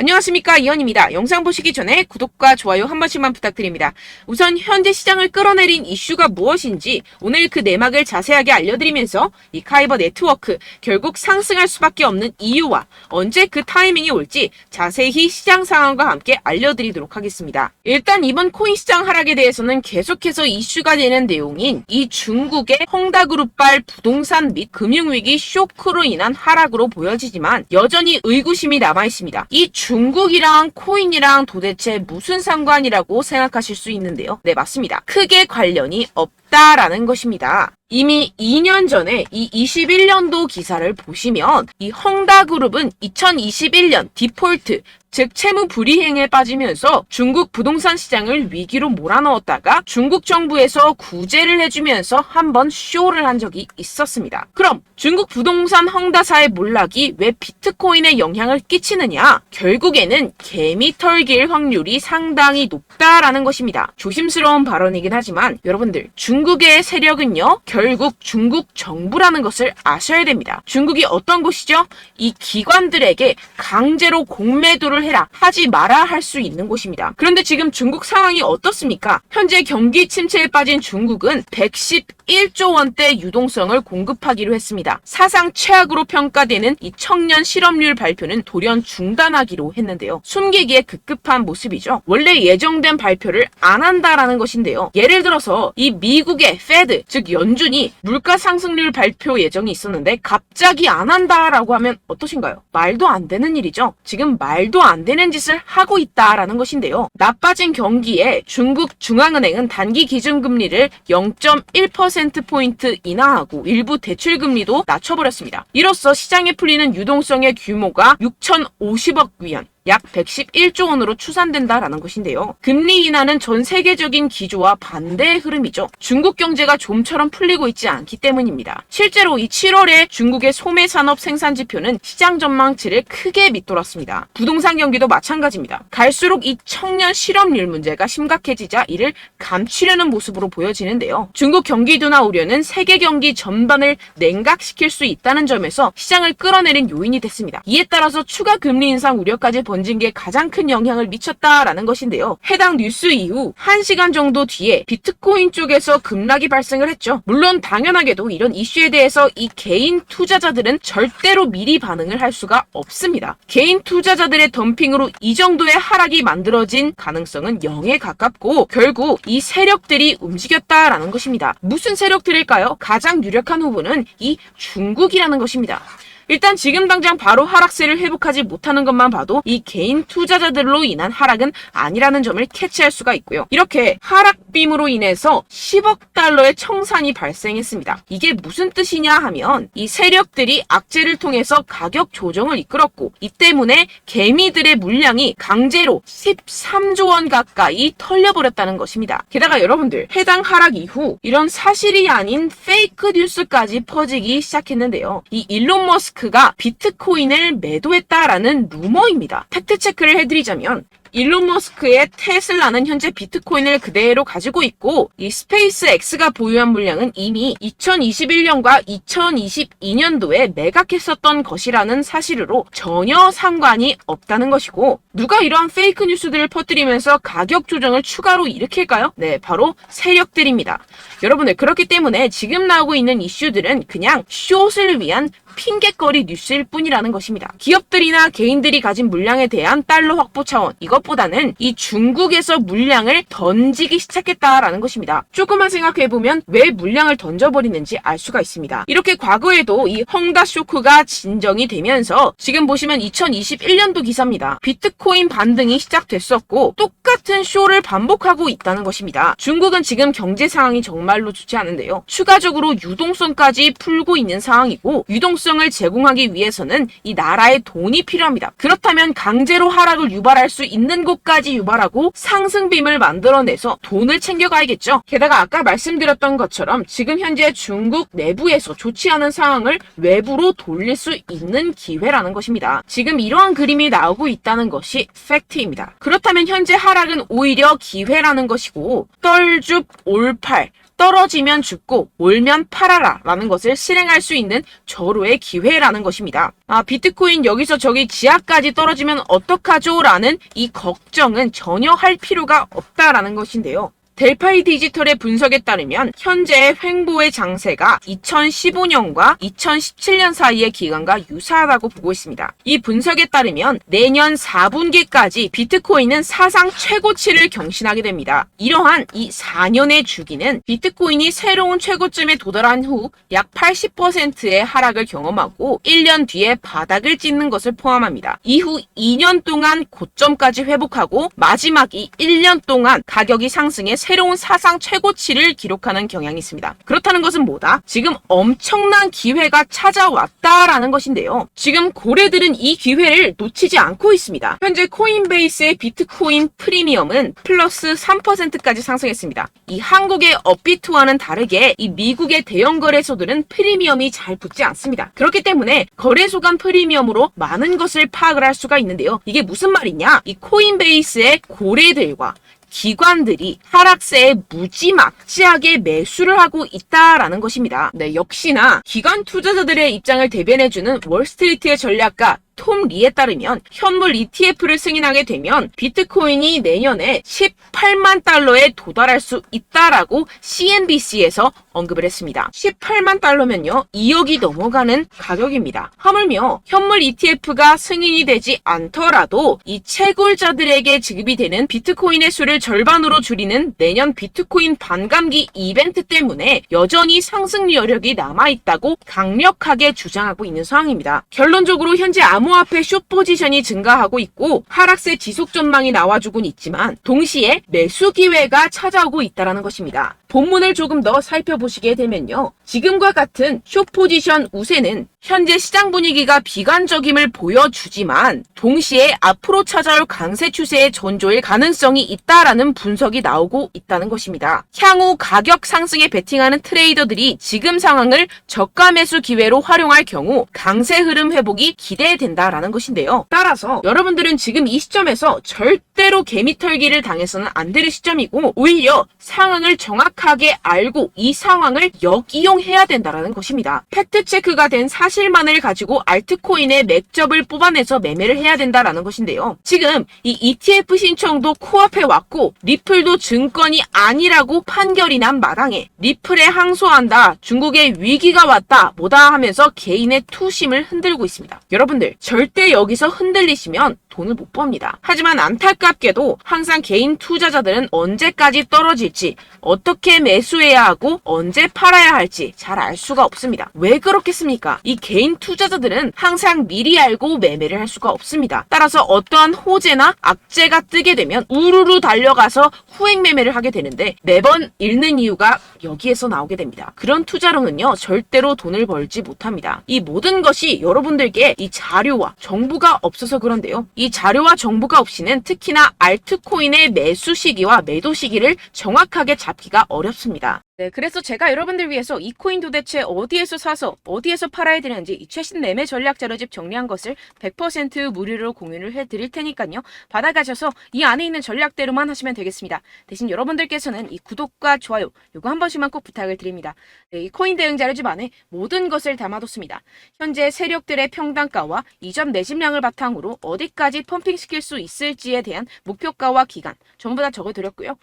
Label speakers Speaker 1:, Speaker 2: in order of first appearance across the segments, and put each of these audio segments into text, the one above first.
Speaker 1: 안녕하십니까, 이현입니다. 영상 보시기 전에 구독과 좋아요 한 번씩만 부탁드립니다. 우선 현재 시장을 끌어내린 이슈가 무엇인지 오늘 그 내막을 자세하게 알려드리면서 이 카이버 네트워크 결국 상승할 수밖에 없는 이유와 언제 그 타이밍이 올지 자세히 시장 상황과 함께 알려드리도록 하겠습니다. 일단 이번 코인 시장 하락에 대해서는 계속해서 이슈가 되는 내용인 이 중국의 헝다그룹발 부동산 및 금융위기 쇼크로 인한 하락으로 보여지지만 여전히 의구심이 남아있습니다. 이 중국이랑 코인이랑 도대체 무슨 상관이라고 생각하실 수 있는데요. 네, 맞습니다. 크게 관련이 없다라는 것입니다. 이미 2년 전에 이 21년도 기사를 보시면 이 헝다그룹은 2021년 디폴트, 즉 채무 불이행에 빠지면서 중국 부동산 시장을 위기로 몰아넣었다가 중국 정부에서 구제를 해주면서 한번 쇼를 한 적이 있었습니다. 그럼 중국 부동산 헝다사의 몰락이 왜 비트코인에 영향을 끼치느냐? 결국에는 개미 털길 확률이 상당히 높다라는 것입니다. 조심스러운 발언이긴 하지만 여러분들, 중국의 세력은요, 결국 중국 정부라는 것을 아셔야 됩니다. 중국이 어떤 곳이죠? 이 기관들에게 강제로 공매도를 해라, 하지 마라 할 수 있는 곳입니다. 그런데 지금 중국 상황이 어떻습니까? 현재 경기 침체에 빠진 중국은 111조 원대 유동성을 공급하기로 했습니다. 사상 최악으로 평가되는 이 청년 실업률 발표는 돌연 중단하기로 했는데요. 숨기기에 급급한 모습이죠. 원래 예정된 발표를 안 한다라는 것인데요. 예를 들어서 이 미국의 페드, 즉 연준이 물가 상승률 발표 예정이 있었는데 갑자기 안 한다라고 하면 어떠신가요? 말도 안 되는 일이죠. 지금 말도 안 되는 짓을 하고 있다라는 것인데요. 나빠진 경기에 중국 중앙은행은 단기 기준금리를 0.1%포인트 인하하고 일부 대출금리도 낮춰버렸습니다. 이로써 시장에 풀리는 유동성의 규모가 6,050억 위안, 약 111조 원으로 추산된다라는 것인데요. 금리 인하는 전 세계적인 기조와 반대의 흐름이죠. 중국 경제가 좀처럼 풀리고 있지 않기 때문입니다. 실제로 이 7월에 중국의 소매 산업 생산 지표는 시장 전망치를 크게 밑돌았습니다. 부동산 경기도 마찬가지입니다. 갈수록 이 청년 실업률 문제가 심각해지자 이를 감추려는 모습으로 보여지는데요. 중국 경기 둔화 우려는 세계 경기 전반을 냉각시킬 수 있다는 점에서 시장을 끌어내린 요인이 됐습니다. 이에 따라서 추가 금리 인상 우려까지 번진 게 가장 큰 영향을 미쳤다라는 것인데요. 해당 뉴스 이후 1시간 정도 뒤에 비트코인 쪽에서 급락이 발생을 했죠. 물론 당연하게도 이런 이슈에 대해서 이 개인 투자자들은 절대로 미리 반응을 할 수가 없습니다. 개인 투자자들의 덤핑으로 이 정도의 하락이 만들어진 가능성은 0에 가깝고 결국 이 세력들이 움직였다라는 것입니다. 무슨 세력들일까요? 가장 유력한 후보는 이 중국이라는 것입니다. 일단 지금 당장 바로 하락세를 회복하지 못하는 것만 봐도 이 개인 투자자들로 인한 하락은 아니라는 점을 캐치할 수가 있고요. 이렇게 하락빔으로 인해서 10억 달러의 청산이 발생했습니다. 이게 무슨 뜻이냐 하면 이 세력들이 악재를 통해서 가격 조정을 이끌었고 이 때문에 개미들의 물량이 강제로 13조 원 가까이 털려버렸다는 것입니다. 게다가 여러분들, 해당 하락 이후 이런 사실이 아닌 페이크 뉴스까지 퍼지기 시작했는데요. 이 일론 머스크가 비트코인을 매도했다라는 루머입니다. 팩트 체크를 해드리자면 일론 머스크의 테슬라는 현재 비트코인을 그대로 가지고 있고 이 스페이스 X가 보유한 물량은 이미 2021년과 2022년도에 매각했었던 것이라는 사실으로 전혀 상관이 없다는 것이고, 누가 이러한 페이크 뉴스들을 퍼뜨리면서 가격 조정을 추가로 일으킬까요? 네, 바로 세력들입니다. 여러분들, 그렇기 때문에 지금 나오고 있는 이슈들은 그냥 숏을 위한 핑계거리 뉴스일 뿐이라는 것입니다. 기업들이나 개인들이 가진 물량에 대한 달러 확보 차원, 이것보다는 이 중국에서 물량을 던지기 시작했다라는 것입니다. 조금만 생각해보면 왜 물량을 던져버리는지 알 수가 있습니다. 이렇게 과거에도 이 헝다 쇼크가 진정이 되면서 지금 보시면 2021년도 기사입니다. 비트코인 반등이 시작됐었고 똑같은 쇼를 반복하고 있다는 것입니다. 중국은 지금 경제 상황이 정말로 좋지 않은데요. 추가적으로 유동성까지 풀고 있는 상황이고, 유동성을 제공하기 위해서는 이 나라의 돈이 필요합니다. 그렇다면 강제로 하락을 유발할 수 있는 곳까지 유발하고 상승빔을 만들어내서 돈을 챙겨가야겠죠. 게다가 아까 말씀드렸던 것처럼 지금 현재 중국 내부에서 좋지 않은 상황을 외부로 돌릴 수 있는 기회라는 것입니다. 지금 이러한 그림이 나오고 있다는 것이 팩트입니다. 그렇다면 현재 하락은 오히려 기회라는 것이고, 떨줍 올팔, 떨어지면 죽고 올면 팔아라 라는 것을 실행할 수 있는 절호의 기회라는 것입니다. 비트코인 여기서 저기 지하까지 떨어지면 어떡하죠? 라는 이 걱정은 전혀 할 필요가 없다라는 것인데요. 델파이 디지털의 분석에 따르면 현재의 횡보의 장세가 2015년과 2017년 사이의 기간과 유사하다고 보고 있습니다. 이 분석에 따르면 내년 4분기까지 비트코인은 사상 최고치를 경신하게 됩니다. 이러한 이 4년의 주기는 비트코인이 새로운 최고점에 도달한 후 약 80%의 하락을 경험하고 1년 뒤에 바닥을 찍는 것을 포함합니다. 이후 2년 동안 고점까지 회복하고 마지막 이 1년 동안 가격이 상승해 새로운 사상 최고치를 기록하는 경향이 있습니다. 그렇다는 것은 뭐다? 지금 엄청난 기회가 찾아왔다라는 것인데요. 지금 고래들은 이 기회를 놓치지 않고 있습니다. 현재 코인베이스의 비트코인 프리미엄은 플러스 3%까지 상승했습니다. 이 한국의 업비트와는 다르게 이 미국의 대형 거래소들은 프리미엄이 잘 붙지 않습니다. 그렇기 때문에 거래소 간 프리미엄으로 많은 것을 파악을 할 수가 있는데요. 이게 무슨 말이냐? 이 코인베이스의 고래들과 기관들이 하락세에 무지막지하게 매수를 하고 있다라는 것입니다. 네, 역시나 기관 투자자들의 입장을 대변해주는 월스트리트의 전략가 톰 리에 따르면 현물 ETF를 승인하게 되면 비트코인이 내년에 18만 달러에 도달할 수 있다라고 CNBC에서 언급을 했습니다. 18만 달러면요 2억이 넘어가는 가격입니다. 하물며 현물 ETF가 승인이 되지 않더라도 이 채굴자들에게 지급이 되는 비트코인의 수를 절반으로 줄이는 내년 비트코인 반감기 이벤트 때문에 여전히 상승 여력이 남아있다고 강력하게 주장하고 있는 상황입니다. 결론적으로 현재 암호화폐 숏 포지션이 증가하고 있고 하락세 지속 전망이 나와주곤 있지만 동시에 매수 기회가 찾아오고 있다는 것입니다. 본문을 조금 더 살펴보시게 되면요. 지금과 같은 숏 포지션 우세는 현재 시장 분위기가 비관적임을 보여주지만 동시에 앞으로 찾아올 강세 추세의 전조일 가능성이 있다라는 분석이 나오고 있다는 것입니다. 향후 가격 상승에 베팅하는 트레이더들이 지금 상황을 저가 매수 기회로 활용할 경우 강세 흐름 회복이 기대된다라는 것인데요. 따라서 여러분들은 지금 이 시점에서 절대로 개미털기를 당해서는 안 될 시점이고 오히려 상황을 정확하게 알고 이 상황을 역이용해야 된다라는 것입니다. 팩트체크가 된 사실만을 가지고 알트코인의 맥접을 뽑아내서 매매를 해야 된다라는 것인데요. 지금 이 ETF 신청도 코앞에 왔고 리플도 증권이 아니라고 판결이 난 마당에 리플에 항소한다, 중국의 위기가 왔다 뭐다 하면서 개인의 투심을 흔들고 있습니다. 여러분들 절대 여기서 흔들리시면 돈을 못 법니다. 하지만 안타깝게도 항상 개인 투자자들은 언제까지 떨어질지, 어떻게 매수해야 하고 언제 팔아야 할지 잘 알 수가 없습니다. 왜 그렇겠습니까? 이 개인 투자자들은 항상 미리 알고 매매를 할 수가 없습니다. 따라서 어떠한 호재나 악재가 뜨게 되면 우르르 달려가서 후행 매매를 하게 되는데 매번 잃는 이유가 여기에서 나오게 됩니다. 그런 투자로는요 절대로 돈을 벌지 못합니다. 이 모든 것이 여러분들께 이 자료와 정보가 없어서 그런데요. 이 자료와 정보가 없이는 특히나 알트코인의 매수 시기와 매도 시기를 정확하게 잡기가 어렵습니다. 네, 그래서 제가 여러분들 위해서 이 코인 도대체 어디에서 사서 어디에서 팔아야 되는지 이 최신 매매 전략 자료집 정리한 것을 100% 무료로 공유를 해드릴 테니까요. 받아가셔서 이 안에 있는 전략대로만 하시면 되겠습니다. 대신 여러분들께서는 이 구독과 좋아요 요거 한 번씩만 꼭 부탁을 드립니다. 네, 이 코인 대응 자료집 안에 모든 것을 담아뒀습니다. 현재 세력들의 평단가와 이점 내집량을 바탕으로 어디까지 펌핑시킬 수 있을지에 대한 목표가와 기간 전부 다 적어드렸고요.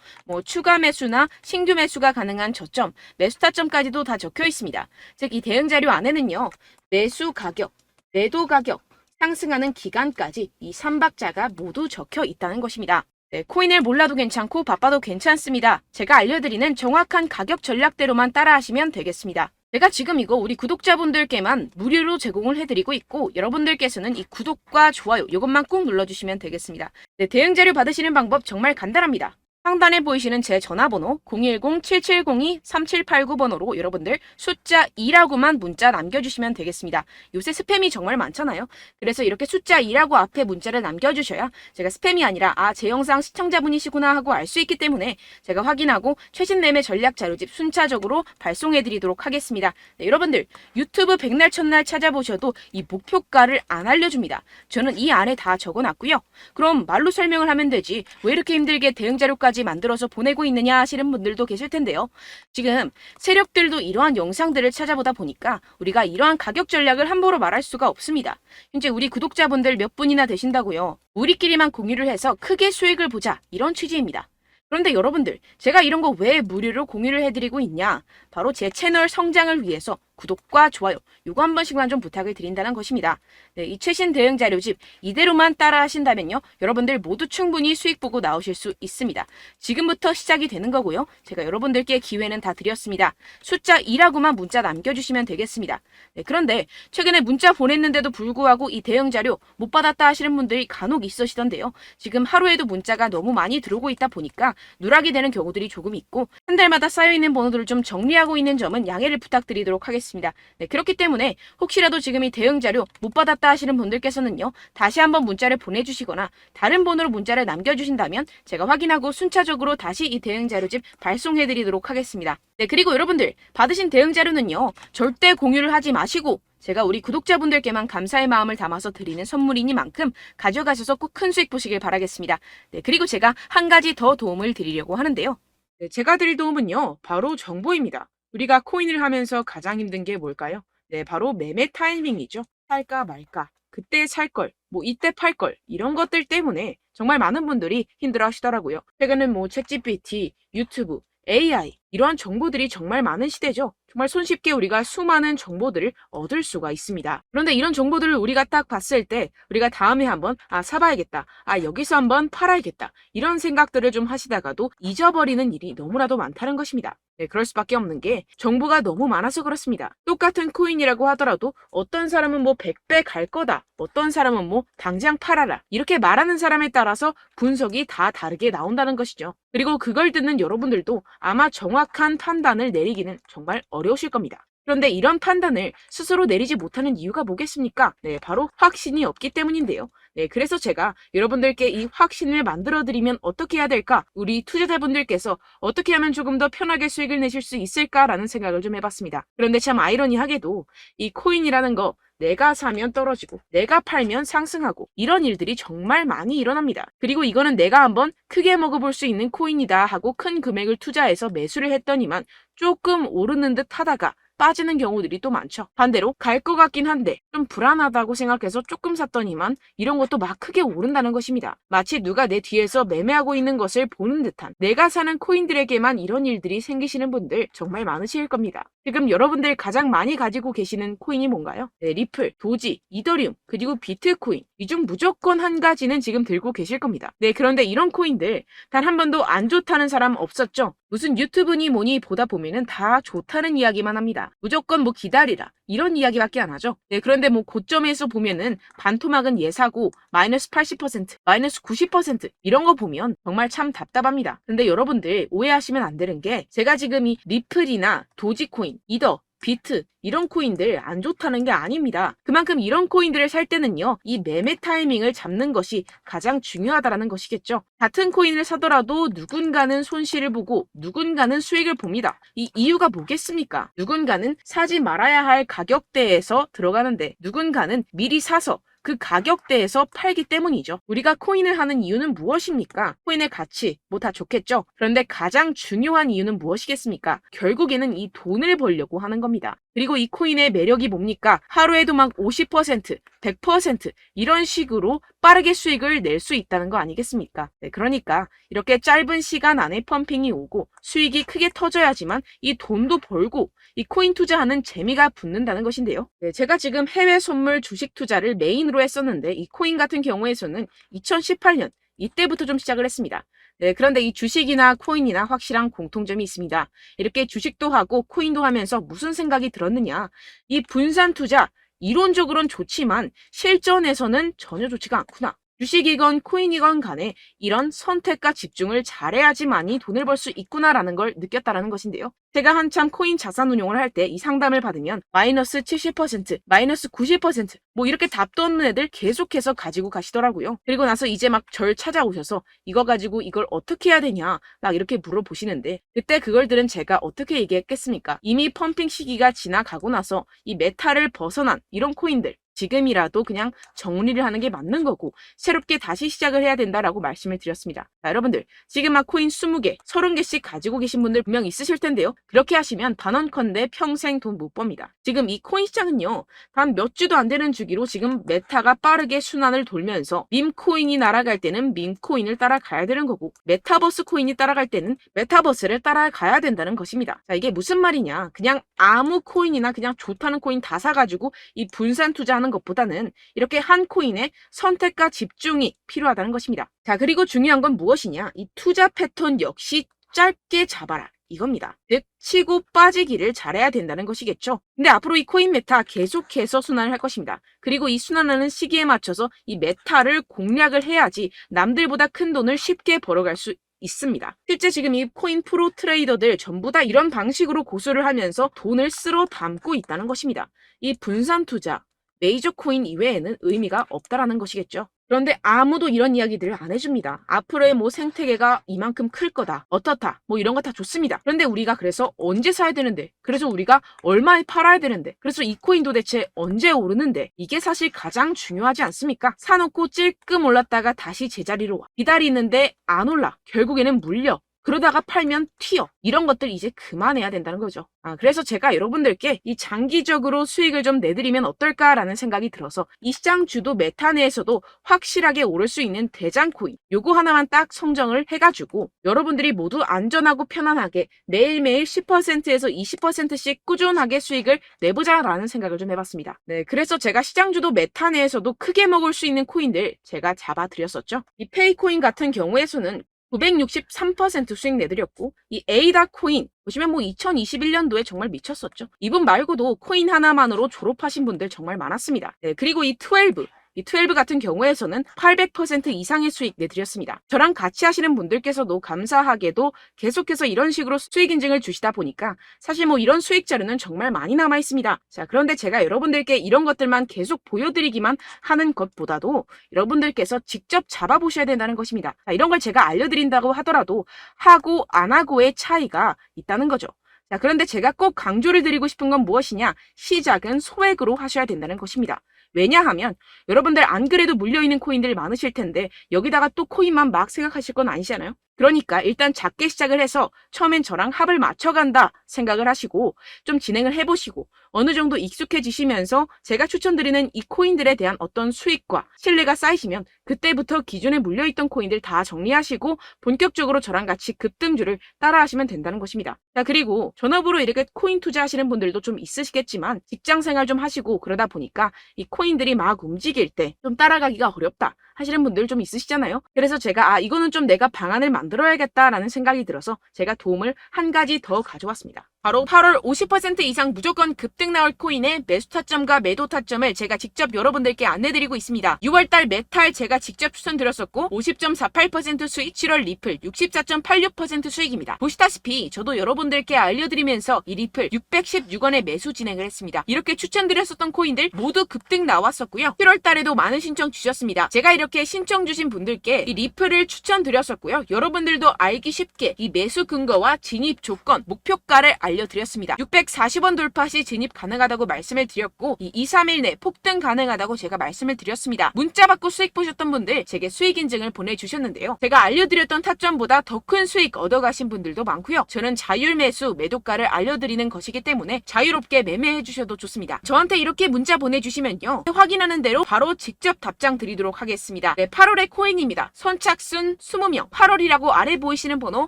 Speaker 1: 추가 매수나 신규 매수가 가능한 저점, 매수 타점까지도 다 적혀 있습니다. 즉 이 대응 자료 안에는요. 매수 가격, 매도 가격, 상승하는 기간까지 이 3박자가 모두 적혀 있다는 것입니다. 네, 코인을 몰라도 괜찮고 바빠도 괜찮습니다. 제가 알려드리는 정확한 가격 전략대로만 따라하시면 되겠습니다. 제가 지금 이거 우리 구독자분들께만 무료로 제공을 해드리고 있고 여러분들께서는 이 구독과 좋아요 이것만 꼭 눌러주시면 되겠습니다. 네, 대응 자료 받으시는 방법 정말 간단합니다. 상단에 보이시는 제 전화번호 010-7702-3789번호로 여러분들 숫자 2라고만 문자 남겨주시면 되겠습니다. 요새 스팸이 정말 많잖아요. 그래서 이렇게 숫자 2라고 앞에 문자를 남겨주셔야 제가 스팸이 아니라 제 영상 시청자분이시구나 하고 알 수 있기 때문에 제가 확인하고 최신 매매 전략 자료집 순차적으로 발송해드리도록 하겠습니다. 네, 여러분들 유튜브 백날 첫날 찾아보셔도 이 목표가를 안 알려줍니다. 저는 이 안에 다 적어놨고요. 그럼 말로 설명을 하면 되지 왜 이렇게 힘들게 대응 자료까지 이렇게까지 만들어서 보내고 있느냐 하시는 분들도 계실 텐데요. 지금 세력들도 이러한 영상들을 찾아보다 보니까 우리가 이러한 가격 전략을 함부로 말할 수가 없습니다. 현재 우리 구독자분들 몇 분이나 되신다고요. 우리끼리만 공유를 해서 크게 수익을 보자, 이런 취지입니다. 그런데 여러분들, 제가 이런 거 왜 무료로 공유를 해드리고 있냐? 바로 제 채널 성장을 위해서 구독과 좋아요, 요거 한 번씩만 좀 부탁을 드린다는 것입니다. 네, 이 최신 대응 자료집 이대로만 따라 하신다면요, 여러분들 모두 충분히 수익 보고 나오실 수 있습니다. 지금부터 시작이 되는 거고요. 제가 여러분들께 기회는 다 드렸습니다. 숫자 2라고만 문자 남겨주시면 되겠습니다. 네, 그런데 최근에 문자 보냈는데도 불구하고 이 대응 자료 못 받았다 하시는 분들이 간혹 있으시던데요. 지금 하루에도 문자가 너무 많이 들어오고 있다 보니까 누락이 되는 경우들이 조금 있고, 한 달마다 쌓여있는 번호들을 좀 정리하고 있는 점은 양해를 부탁드리도록 하겠습니다. 네, 그렇기 때문에 혹시라도 지금 이 대응 자료 못 받았다 하시는 분들께서는요, 다시 한번 문자를 보내주시거나 다른 번호로 문자를 남겨주신다면 제가 확인하고 순차적으로 다시 이 대응 자료집 발송해드리도록 하겠습니다. 네, 그리고 여러분들 받으신 대응 자료는요, 절대 공유를 하지 마시고 제가 우리 구독자분들께만 감사의 마음을 담아서 드리는 선물이니만큼 가져가셔서 꼭 큰 수익 보시길 바라겠습니다. 네, 그리고 제가 한 가지 더 도움을 드리려고 하는데요. 네, 제가 드릴 도움은요, 바로 정보입니다. 우리가 코인을 하면서 가장 힘든 게 뭘까요? 네, 바로 매매 타이밍이죠. 살까 말까, 그때 살 걸, 뭐 이때 팔 걸, 이런 것들 때문에 정말 많은 분들이 힘들어 하시더라고요. 최근은 뭐 챗GPT, 유튜브, AI, 이러한 정보들이 정말 많은 시대죠. 정말 손쉽게 우리가 수많은 정보들을 얻을 수가 있습니다. 그런데 이런 정보들을 우리가 딱 봤을 때 우리가 다음에 한번 사봐야겠다, 여기서 한번 팔아야겠다, 이런 생각들을 좀 하시다가도 잊어버리는 일이 너무나도 많다는 것입니다. 네, 그럴 수밖에 없는 게 정보가 너무 많아서 그렇습니다. 똑같은 코인이라고 하더라도 어떤 사람은 뭐 100배 갈 거다, 어떤 사람은 뭐 당장 팔아라, 이렇게 말하는 사람에 따라서 분석이 다 다르게 나온다는 것이죠. 그리고 그걸 듣는 여러분들도 아마 정확한 판단을 내리기는 정말 어려우실 겁니다. 그런데 이런 판단을 스스로 내리지 못하는 이유가 뭐겠습니까? 네, 바로 확신이 없기 때문인데요. 네, 그래서 제가 여러분들께 이 확신을 만들어드리면 어떻게 해야 될까? 우리 투자자분들께서 어떻게 하면 조금 더 편하게 수익을 내실 수 있을까라는 생각을 좀 해봤습니다. 그런데 참 아이러니하게도 이 코인이라는 거, 내가 사면 떨어지고 내가 팔면 상승하고, 이런 일들이 정말 많이 일어납니다. 그리고 이거는 내가 한번 크게 먹어볼 수 있는 코인이다 하고 큰 금액을 투자해서 매수를 했더니만 조금 오르는 듯 하다가 빠지는 경우들이 또 많죠. 반대로 갈 것 같긴 한데 좀 불안하다고 생각해서 조금 샀더니만 이런 것도 막 크게 오른다는 것입니다. 마치 누가 내 뒤에서 매매하고 있는 것을 보는 듯한, 내가 사는 코인들에게만 이런 일들이 생기시는 분들 정말 많으실 겁니다. 지금 여러분들 가장 많이 가지고 계시는 코인이 뭔가요? 네, 리플, 도지, 이더리움, 그리고 비트코인, 이 중 무조건 한 가지는 지금 들고 계실 겁니다. 네, 그런데 이런 코인들 단 한 번도 안 좋다는 사람 없었죠? 무슨 유튜브니 뭐니 보다 보면은 다 좋다는 이야기만 합니다. 무조건 뭐 기다리라, 이런 이야기밖에 안 하죠. 네, 그런데 뭐 고점에서 보면은 반토막은 예사고 마이너스 80%, 마이너스 90% 이런 거 보면 정말 참 답답합니다. 근데 여러분들 오해하시면 안 되는 게, 제가 지금 이 리플이나 도지코인, 이더, 비트, 이런 코인들 안 좋다는 게 아닙니다. 그만큼 이런 코인들을 살 때는요, 이 매매 타이밍을 잡는 것이 가장 중요하다는 것이겠죠. 같은 코인을 사더라도 누군가는 손실을 보고 누군가는 수익을 봅니다. 이 이유가 뭐겠습니까? 누군가는 사지 말아야 할 가격대에서 들어가는데 누군가는 미리 사서 그 가격대에서 팔기 때문이죠. 우리가 코인을 하는 이유는 무엇입니까? 코인의 가치, 뭐 다 좋겠죠. 그런데 가장 중요한 이유는 무엇이겠습니까? 결국에는 이 돈을 벌려고 하는 겁니다. 그리고 이 코인의 매력이 뭡니까? 하루에도 막 50%, 100% 이런 식으로 빠르게 수익을 낼 수 있다는 거 아니겠습니까? 네, 그러니까 이렇게 짧은 시간 안에 펌핑이 오고 수익이 크게 터져야지만 이 돈도 벌고 이 코인 투자하는 재미가 붙는다는 것인데요. 네, 제가 지금 해외 선물 주식 투자를 메인으로 했었는데 이 코인 같은 경우에서는 2018년 이때부터 좀 시작을 했습니다. 네, 그런데 이 주식이나 코인이나 확실한 공통점이 있습니다. 이렇게 주식도 하고 코인도 하면서 무슨 생각이 들었느냐? 이 분산 투자, 이론적으로는 좋지만 실전에서는 전혀 좋지가 않구나. 주식이건 코인이건 간에 이런 선택과 집중을 잘해야지만이 돈을 벌 수 있구나라는 걸 느꼈다라는 것인데요. 제가 한참 코인 자산 운용을 할 때 이 상담을 받으면 마이너스 70%, 마이너스 90%, 뭐 이렇게 답도 없는 애들 계속해서 가지고 가시더라고요. 그리고 나서 이제 막 절 찾아오셔서 이거 가지고 이걸 어떻게 해야 되냐 막 이렇게 물어보시는데, 그때 그걸 들은 제가 어떻게 얘기했겠습니까? 이미 펌핑 시기가 지나가고 나서 이 메타를 벗어난 이런 코인들, 지금이라도 그냥 정리를 하는 게 맞는 거고 새롭게 다시 시작을 해야 된다라고 말씀을 드렸습니다. 자, 여러분들 지금 막 코인 20개, 30개씩 가지고 계신 분들 분명 있으실 텐데요. 그렇게 하시면 단언컨대 평생 돈 못 법니다. 지금 이 코인 시장은요. 단 몇 주도 안 되는 주기로 지금 메타가 빠르게 순환을 돌면서 밈코인이 날아갈 때는 밈코인을 따라가야 되는 거고 메타버스 코인이 따라갈 때는 메타버스를 따라가야 된다는 것입니다. 자, 이게 무슨 말이냐. 그냥 아무 코인이나 그냥 좋다는 코인 다 사가지고 이 분산 투자하는 것보다는 이렇게 한 코인에 선택과 집중이 필요하다는 것입니다. 자, 그리고 중요한 건 무엇이냐. 이 투자 패턴 역시 짧게 잡아라. 이겁니다. 즉 치고 빠지기를 잘해야 된다는 것이겠죠. 근데 앞으로 이 코인 메타 계속해서 순환을 할 것입니다. 그리고 이 순환하는 시기에 맞춰서 이 메타를 공략을 해야지 남들보다 큰 돈을 쉽게 벌어갈 수 있습니다. 실제 지금 이 코인 프로 트레이더들 전부 다 이런 방식으로 고수를 하면서 돈을 쓸어 담고 있다는 것입니다. 이 분산 투자, 메이저 코인 이외에는 의미가 없다라는 것이겠죠. 그런데 아무도 이런 이야기들을 안 해줍니다. 앞으로의 뭐 생태계가 이만큼 클 거다. 어떻다. 뭐 이런 거 다 좋습니다. 그런데 우리가 그래서 언제 사야 되는데? 그래서 우리가 얼마에 팔아야 되는데? 그래서 이 코인도 대체 언제 오르는데? 이게 사실 가장 중요하지 않습니까? 사놓고 찔끔 올랐다가 다시 제자리로 와. 기다리는데 안 올라. 결국에는 물려. 그러다가 팔면 튀어. 이런 것들 이제 그만해야 된다는 거죠. 그래서 제가 여러분들께 이 장기적으로 수익을 좀 내드리면 어떨까라는 생각이 들어서 이 시장 주도 메타 내에서도 확실하게 오를 수 있는 대장 코인 요거 하나만 딱 선정을 해가지고 여러분들이 모두 안전하고 편안하게 매일매일 10%에서 20%씩 꾸준하게 수익을 내보자라는 생각을 좀 해봤습니다. 네, 그래서 제가 시장 주도 메타 내에서도 크게 먹을 수 있는 코인들 제가 잡아드렸었죠. 이 페이코인 같은 경우에서는 963% 수익 내드렸고 이 에이다 코인 보시면 뭐 2021년도에 정말 미쳤었죠. 이분 말고도 코인 하나만으로 졸업하신 분들 정말 많았습니다. 네, 그리고 이 12 같은 경우에서는 800% 이상의 수익 내드렸습니다. 저랑 같이 하시는 분들께서도 감사하게도 계속해서 이런 식으로 수익 인증을 주시다 보니까 사실 뭐 이런 수익 자료는 정말 많이 남아 있습니다. 자, 그런데 제가 여러분들께 이런 것들만 계속 보여드리기만 하는 것보다도 여러분들께서 직접 잡아보셔야 된다는 것입니다. 자, 이런 걸 제가 알려드린다고 하더라도 하고 안 하고의 차이가 있다는 거죠. 자, 그런데 제가 꼭 강조를 드리고 싶은 건 무엇이냐? 시작은 소액으로 하셔야 된다는 것입니다. 왜냐하면 여러분들 안 그래도 물려있는 코인들 많으실 텐데 여기다가 또 코인만 막 생각하실 건 아니잖아요. 그러니까 일단 작게 시작을 해서 처음엔 저랑 합을 맞춰간다 생각을 하시고 좀 진행을 해보시고 어느 정도 익숙해지시면서 제가 추천드리는 이 코인들에 대한 어떤 수익과 신뢰가 쌓이시면 그때부터 기존에 물려있던 코인들 다 정리하시고 본격적으로 저랑 같이 급등주를 따라하시면 된다는 것입니다. 자, 그리고 전업으로 이렇게 코인 투자하시는 분들도 좀 있으시겠지만 직장생활 좀 하시고 그러다 보니까 이 코인들이 막 움직일 때 좀 따라가기가 어렵다 하시는 분들 좀 있으시잖아요. 그래서 제가 이거는 좀 내가 방안을 만들어야겠다라는 생각이 들어서 제가 도움을 한 가지 더 가져왔습니다. 바로 8월 50% 이상 무조건 급등 나올 코인의 매수 타점과 매도 타점을 제가 직접 여러분들께 안내드리고 있습니다. 6월달 메탈 제가 직접 추천드렸었고 50.48% 수익, 7월 리플 64.86% 수익입니다. 보시다시피 저도 여러분들께 알려드리면서 이 리플 616원에 매수 진행을 했습니다. 이렇게 추천드렸었던 코인들 모두 급등 나왔었고요. 7월달에도 많은 신청 주셨습니다. 제가 이렇게 신청 주신 분들께 이 리플을 추천드렸었고요. 여러분들도 알기 쉽게 이 매수 근거와 진입 조건, 목표가를 알려드렸습니다. 640원 돌파 시 진입 가능하다고 말씀을 드렸고 이 2-3일 내 폭등 가능하다고 제가 말씀을 드렸습니다. 문자 받고 수익 보셨던 분들 제게 수익 인증을 보내주셨는데요. 제가 알려드렸던 타점보다 더 큰 수익 얻어가신 분들도 많고요. 저는 자율 매수 매도가를 알려드리는 것이기 때문에 자유롭게 매매해 주셔도 좋습니다. 저한테 이렇게 문자 보내주시면요. 확인하는 대로 바로 직접 답장 드리도록 하겠습니다. 네, 8월의 코인입니다. 선착순 20명 8월이라고 아래 보이시는 번호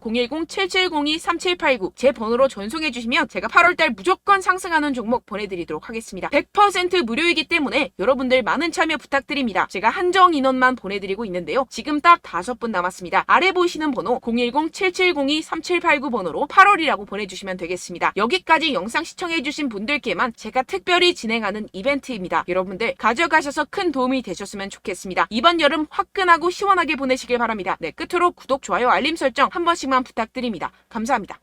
Speaker 1: 010-7702-3789 제 번호로 전송해 주시면 제가 8월달 무조건 상승하는 종목 보내드리도록 하겠습니다. 100% 무료이기 때문에 여러분들 많은 참여 부탁드립니다. 제가 한정 인원만 보내드리고 있는데요. 지금 딱 5분 남았습니다. 아래 보이시는 번호 010-7702-3789 번호로 8월이라고 보내주시면 되겠습니다. 여기까지 영상 시청해주신 분들께만 제가 특별히 진행하는 이벤트입니다. 여러분들 가져가셔서 큰 도움이 되셨으면 좋겠습니다. 이번 여름 화끈하고 시원하게 보내시길 바랍니다. 네, 끝으로 구독, 좋아요, 알림 설정 한 번씩만 부탁드립니다. 감사합니다.